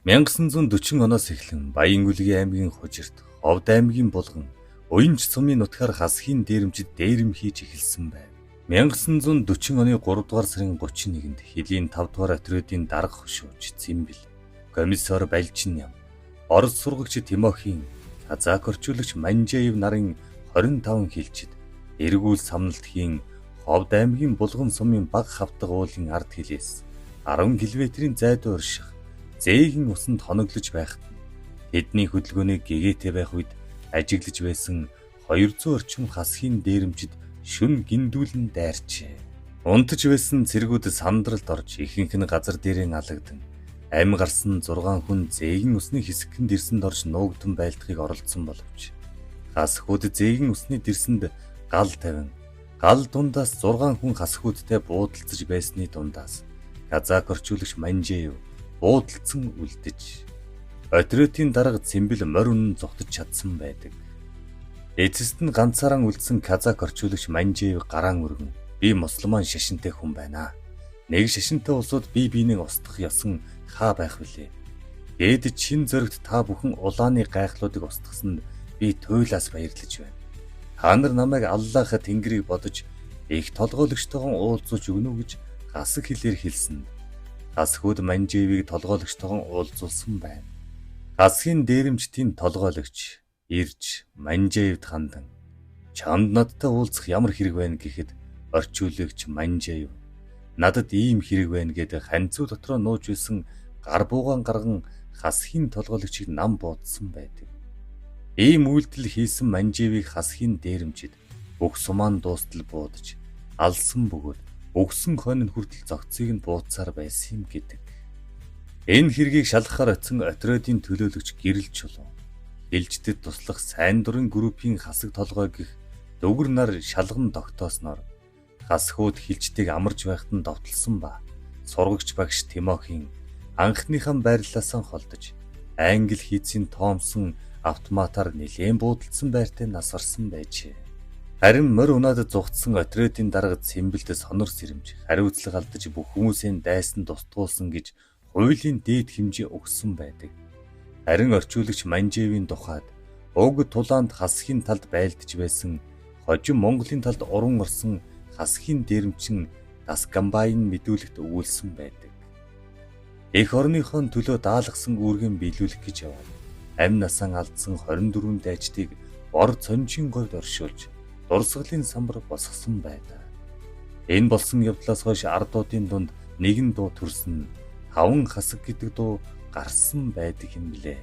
1940 оноос эхлэн Баян-Гүлгийн аймгийн Хужирт, Ховд аймгийн Булган, Уянч сумын нутгаар хасхийн дээрэмчид дээрэм хийж эхэлсэн байв. 1940 оны 3 дугаар сарын 31-нд Хилийн 5 дугаар отрядын дарга хөшөөж Цэмбэл, комиссар Балжин ям, Орос сургагч Тимохин, казак орчуулагч Манжаев нарын 25 хилчид эргүүл самналт хийн Ховд аймгийн Булган сумын баг хавтаг уулын ард хилээс 10 км-ийн зайдуу орших зээгэн усанд хоноглож байхад тэдний хөдөлгөөнийг гэгээтэй байх үед ажиглаж байсан 200 орчим хасхийн дээрэмчид шүн гиндүүлэн дайрчээ. Унтаж байсан цэргүүд сандралд орж ихэнх нь газар дээрээ алагдсан. Амь гарсан 6 хүн зээгэн усны хэсгэнд дэрсэнд орж нуугдсан байлдахыг оролдсон боловч хасхүүд зээгэн усны дэрсэнд гал тавин гал дундаас 6 хүн хасхүүдтэй буудалцаж байсны дундаас казак орчуулагч Манжаев буудалцсан үлдэж отрядын дарга Цэмбэл морь үнэн зогтож чадсан байдаг. Эцэст нь ганцаараа үлдсэн казак орчуулагч Манжаев гараан өргөн би мусульман шашинтай хүн байна. Нэг шашинтай улсууд бие биенээ устгах ёсон хаа байх вүлээ. Гээд чин зөрөгт та бүхэн улааны гайхлуудыг устгасанд би туйлаас баярлаж байна. Та нар намайг Аллах Тэнгэрийг бодож их толгойлогчтойгоо уулзууч өгнө гэж гасаг хэлээр хэлсэн. Хасхүүд Манжаевыг толгойлогчтойгоо уулзуулсан байна. Хасхийн дээрэмчдийн толгойлогч ирж Манжаевд хандан чамд надтай уулзах ямар хэрэг байна гэхэд орчуулагч Манжаев надад ийм хэрэг байна гэдэг ханцуу дотроо нууж байсан гар буугаан гарган хасхийн толгойлогчийг нам буудсан байдаг. Ийм үйлдэл хийсэн Манжаевыг хасхийн дээрэмчид бүх сумаан дуустал буудаж алсан бөгөөд өгсөн хойно хүртэл зогцыг нь бууцаар байсан юм гэдэг. Энэ хэргийг шалгахаар очисон отрядын төлөөлөгч Гэрэл Чулуу элжтэд туслах сайн дурын группийн хасаг толгой гих дөгөр нар шалган тогтоосноор хасхүүд хилчдийг амарч байхад нь довтлсон ба сургагч багш Тимохин анхныхаа байрлалаасаа холдож англи хийцийн Томсон автоматар нэлээд буудалдсан байртай нас орсон байжээ. Харин морь унаад зугтсан отрядын дарга Цэмбэлд сонор сэрэмж хариуцлага алдаж бүх хүмүүсийн дайсан тусдгуулсан гэж хуулийн дээд хэмжээ өгсөн байдаг. Харин орчуулагч Манжаевын тухайд уг тулаанд хасхийн талд байлдаж байсан хожим Монголын талд уран орсон хасхийн дээрэмчин Даскамбайн мэдүүлэгт өгүүлсэн байдаг. Эх орныхон төлөө даалгасан үүргэн биелүүлэх гэж яваад амь насаа алдсан 24 дайчдыг бор цонжийн говьд оршуулж дурсгалын самбар босгосон байдаг. Энэ болсон явдлаас хойш ардуудын дунд нэгэн дуу төрсөн 5 хасаг гэдэг дуу гарсан байдаг юм билээ.